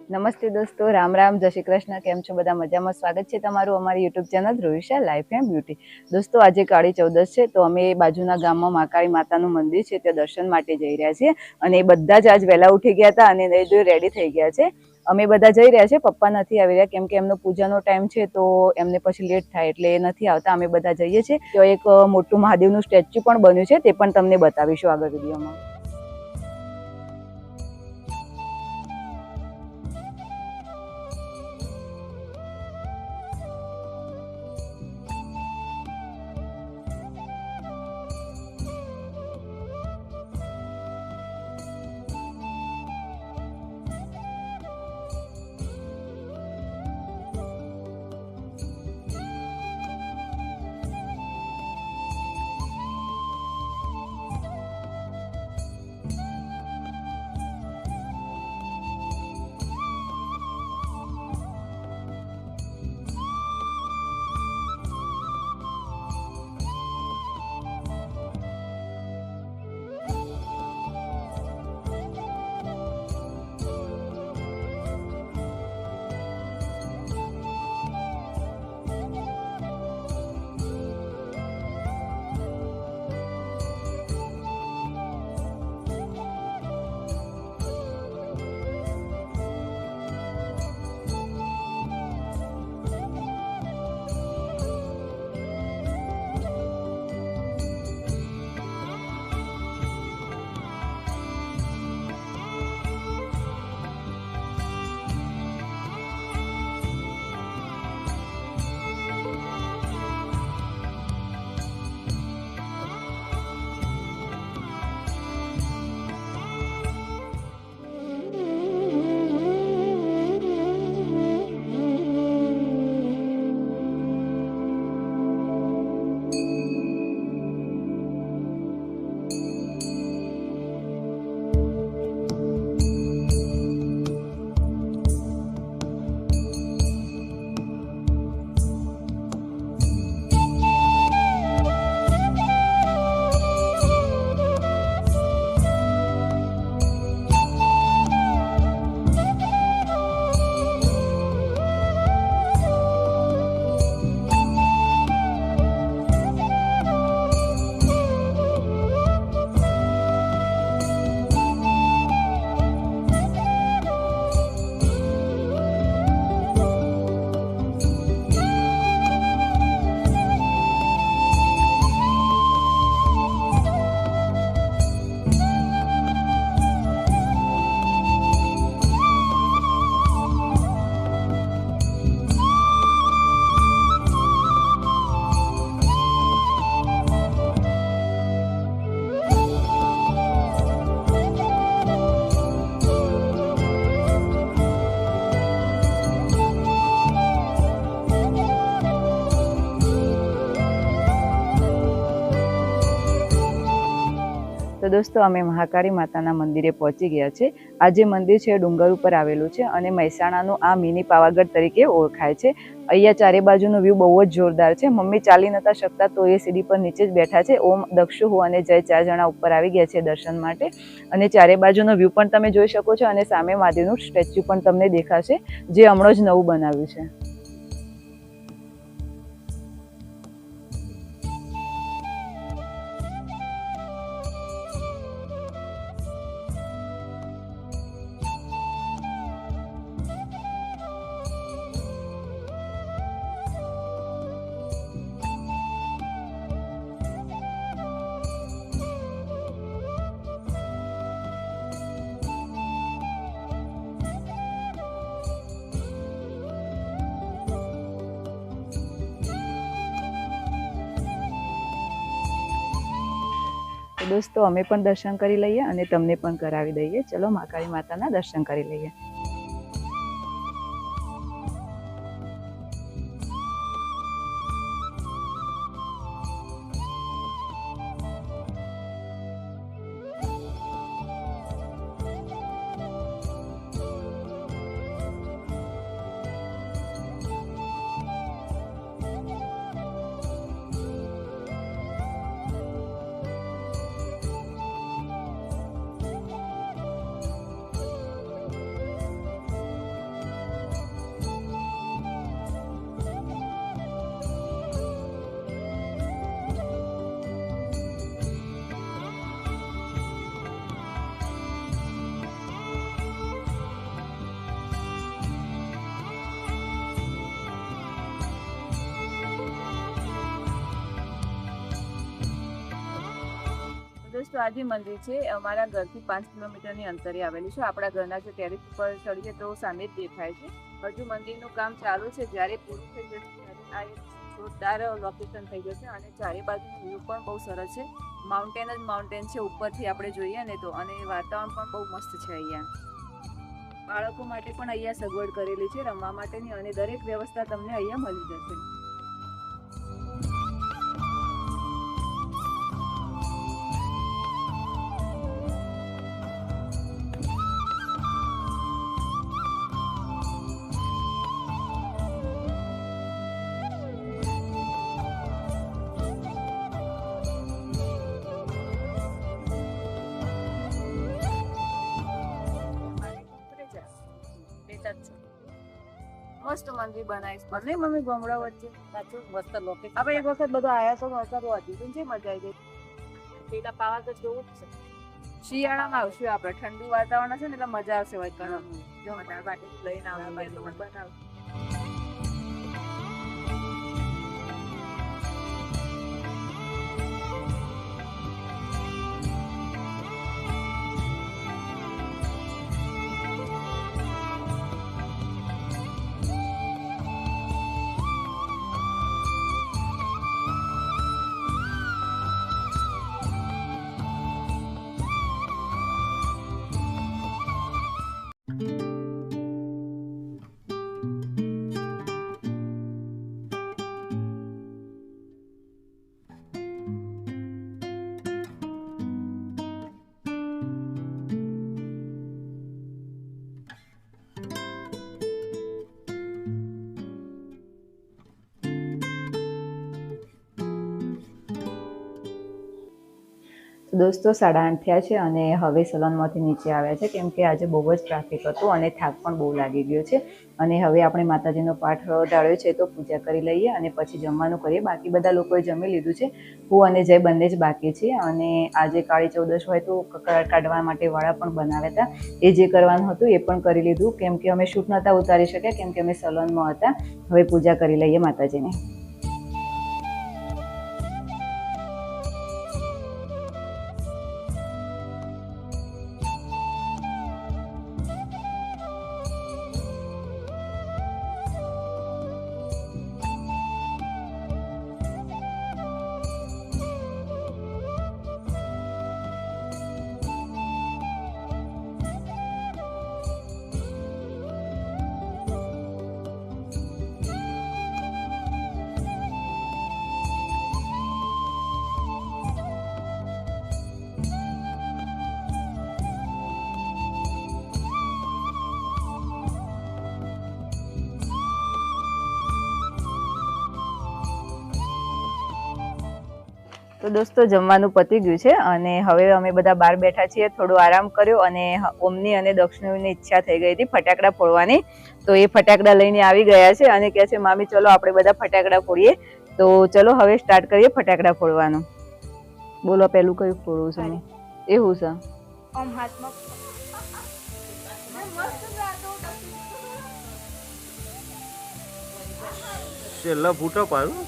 નમસ્તે દોસ્તો, રામ રામ, જય શ્રી કૃષ્ણ. કેમ છો બધા? મજામાં. સ્વાગત છે તમારું અમારી YouTube channel Dhruvisha life and beauty. દોસ્તો, આજે કાળી ચૌદશ છે, તો અમે બાજુના ગામમાં મહાકાળી માતાનું મંદિર છે ત્યાં દર્શન માટે જઈ રહ્યા છીએ. અને બધા જ આજ વહેલા ઉઠી ગયા હતા અને રેડી થઈ ગયા છે. અમે બધા જઈ રહ્યા છે. પપ્પા નથી આવી રહ્યા કેમ કે એમનો પૂજાનો ટાઈમ છે, તો એમને પછી લેટ થાય એટલે એ નથી આવતા. અમે બધા જઈએ છીએ. તો એક મોટું મહાદેવનું સ્ટેચ્યુ પણ બન્યું છે, તે પણ તમને બતાવીશું આગળ વિડીયોમાં. તો દોસ્તો, અમે મહાકાળી માતાના મંદિરે પહોંચી ગયા છે. આ જે મંદિર છે ડુંગર ઉપર આવેલું છે અને મહેસાણાનું આ મિની પાવાગઢ તરીકે ઓળખાય છે. અહીંયા ચારે બાજુનો વ્યૂ બહુ જ જોરદાર છે. મમ્મી ચાલી નતા શકતા તો એ સીડી પર નીચે જ બેઠા છે. ઓમ, દક્ષુ, હું અને જય 4 જણા ઉપર આવી ગયા છે દર્શન માટે. અને ચારે બાજુનો વ્યૂ પણ તમે જોઈ શકો છો અને સામે મહાદેવનું સ્ટેચ્યુ પણ તમને દેખાશે, જે હમણાં જ નવું બનાવ્યું છે. તો દોસ્તો, અમે પણ દર્શન કરી લઈએ અને તમને પણ કરાવી દઈએ. ચલો મહાકાળી માતાના દર્શન કરી લઈએ. દોસ્તો આ જે મંદિર છે અમારા ઘરથી 5 કિલોમીટરની અંતરે આવેલું છે. આપણા ઘરના જે ટેરેસ ઉપર ચડીએ તો સામે જ દેખાય છે. હજુ મંદિરનું કામ ચાલુ છે. જ્યારે પૂરું થઈ જશે ત્યારે આ એક જોરદાર લોકેશન થઈ જશે અને ચારે બાજુનો વ્યૂ પણ બહુ સરસ છે. માઉન્ટેન જ માઉન્ટેન છે ઉપરથી આપણે જોઈએ ને તો, અને વાતાવરણ પણ બહુ મસ્ત છે અહીંયા. બાળકો માટે પણ અહીંયા સગવડ કરેલી છે રમવા માટેની, અને દરેક વ્યવસ્થા તમને અહીંયા મળી જશે. મસ્ત મંદિર બનાવીશ બંને મમ્મી ગોમડા વચ્ચે. સાચું મસ્ત લોકેશન. આપણે એક વખત બધો આયા તો વરસાદ હતી તો જે મજા આવી ગઈ. પેલા પાવાગઢ જોવું જ છે. શિયાળામાં આવશું આપણે, ઠંડુ વાતાવરણ હશે ને એટલે મજા આવશે વાતાવરણ. જો મજા બાટી લઈને આવે બનાવ. દોસ્તો 8:30 થયા છે અને હવે સલૂનમાંથી નીચે આવ્યા છે, કેમ કે આજે બહુ જ ટ્રાફિક હતું અને થાક પણ બહુ લાગી ગયો છે. અને હવે આપણે માતાજીનો પાઠ ઢાળ્યો છે તો પૂજા કરી લઈએ અને પછી જમવાનું કરીએ. બાકી બધા લોકોએ જમી લીધું છે, હું અને જય બંને જ બાકી છે. અને આજે કાળી ચૌદશ હોય તો કકળાટ કાઢવા માટે વાળા પણ બનાવ્યા હતા. એ જે કરવાનું હતું એ પણ કરી લીધું, કેમ કે અમે શૂટ નહોતા ઉતારી શક્યા, કેમ કે અમે સલૂનમાં હતા. હવે પૂજા કરી લઈએ માતાજીને. તો દોસ્તો જમવાનું પતી ગયું છે અને હવે અમે બધા બહાર બેઠા છીએ. થોડો આરામ કર્યો અને ઓમની અને દક્ષિણીની ઈચ્છા થઈ ગઈ હતી ફટાકડા ફોડવાની, તો એ ફટાકડા લઈને આવી ગયા છે અને કહે છે મામી ચલો આપણે બધા ફટાકડા ફોડીએ. તો ચલો હવે સ્ટાર્ટ કરીએ ફટાકડા ફોડવાનું. બોલો પેલું કયું ફોડવું છે? એવું છે ઓમ હાથમાં છેલ્લા ફૂટો પાડું.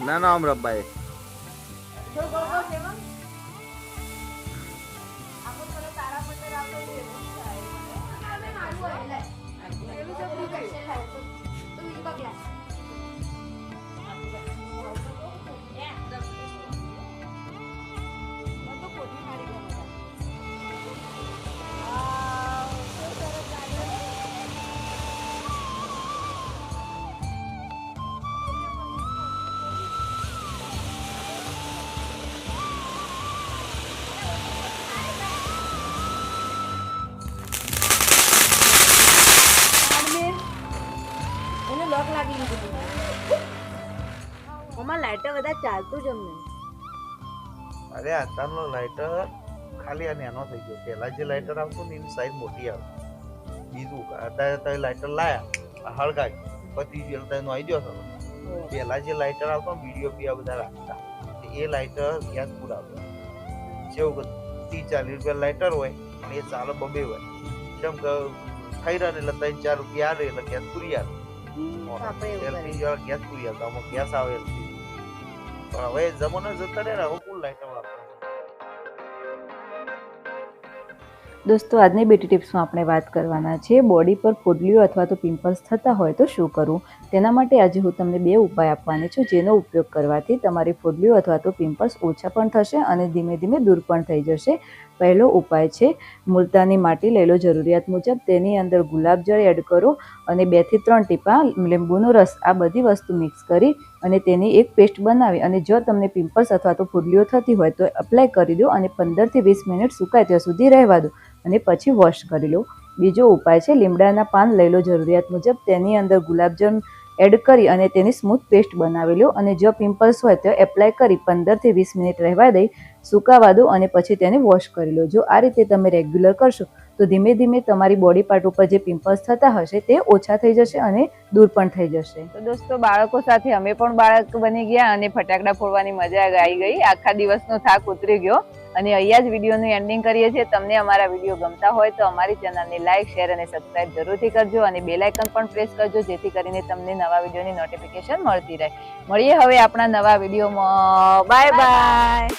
ના ના આમ રબાઈ લાઈટર બધા ચાલતું જ અમને. અરે અત્યારનો લાઇટર ખાલી આ નાનો થઈ ગયો. પહેલા જે લાઇટર આવતું ને એની સાઈઝ મોટી આવે. બીજું અત્યારે તમે લાઇટર લાયા હળગાવી પછી એનો આઈડિયો થયો. પહેલા જે લાઇટર આવતો ને વિડીયો બી આ બધા રાખતા, એ લાઇટર ગેસ પુરાવતો. જેવું કે 30-40 રૂપિયા લાઇટર હોય અને એ ચાલે 2 હોય. કેમ કે થઈ રહે એટલે 3-4 રૂપિયા આવે એટલે ગેસ પૂરી આવે. આપણે એવું કરીએ. એલપીજી વાળા ગેસ પૂરી હતા આમાં ગેસ આવે LPG. પણ હવે જમાનો જતા રહે ને હવે કોણ લાઈટર વાપરે દોસ્તો આજની બ્યુટી ટિપ્સમાં આપણે વાત કરવાના છે બોડી પર ફોડલીઓ અથવા તો પિમ્પલ્સ થતા હોય તો શું કરવું. તેના માટે આજે હું તમને 2 ઉપાય આપવાની છું જેનો ઉપયોગ કરવાથી તમારી ફોડલીઓ અથવા તો પિમ્પલ્સ ઓછા પણ થશે અને ધીમે ધીમે દૂર પણ થઈ જશે. પહેલો ઉપાય છે મુલતાની માટી લઈ લો જરૂરિયાત મુજબ, તેની અંદર ગુલાબજળ એડ કરો અને 2 થી 3 ટીપા લીંબુનો રસ, આ બધી વસ્તુ મિક્સ કરી અને તેની એક પેસ્ટ બનાવી અને જો તમને પિમ્પલ્સ અથવા તો ફોડલીઓ થતી હોય તો એપ્લાય કરી દો અને 15 થી 20 મિનિટ સુકાય ત્યાં સુધી રહેવા દો અને પછી વોશ કરી લો. બીજો ઉપાય છે લીમડાના પાન લઈ લો જરૂરિયાત મુજબ, તેની અંદર ગુલાબજળ એડ કરી અને તેની સ્મૂથ પેસ્ટ બનાવી લો અને જો પિમ્પલ્સ હોય તો એપ્લાય કરી 15 થી 20 મિનિટ રહેવા દઈ સુકાવા દો અને પછી તેને વોશ કરી લો. જો આ રીતે તમે રેગ્યુલર કરશો તો ધીમે ધીમે તમારી બોડી પાર્ટ ઉપર જે પિમ્પલ્સ થતા હશે તે ઓછા થઈ જશે અને દૂર પણ થઈ જશે. તો દોસ્તો બાળકો સાથે અમે પણ બાળક બની ગયા અને ફટાકડા ફોડવાની મજા આવી ગઈ. આખા દિવસનો થાક ઉતરી ગયો અને અહીંયા જ વિડીયોનું એન્ડિંગ કરીએ છીએ. તમને અમારા વિડીયો ગમતા હોય તો અમારી ચેનલને લાઈક, શેર અને સબસ્ક્રાઇબ જરૂરથી કરજો અને બેલ આઇકન પણ પ્રેસ કરજો જેથી કરીને તમને નવા વિડીયોની નોટિફિકેશન મળતી રહે. મળીએ હવે આપણા નવા વિડીયોમાં. Bye bye.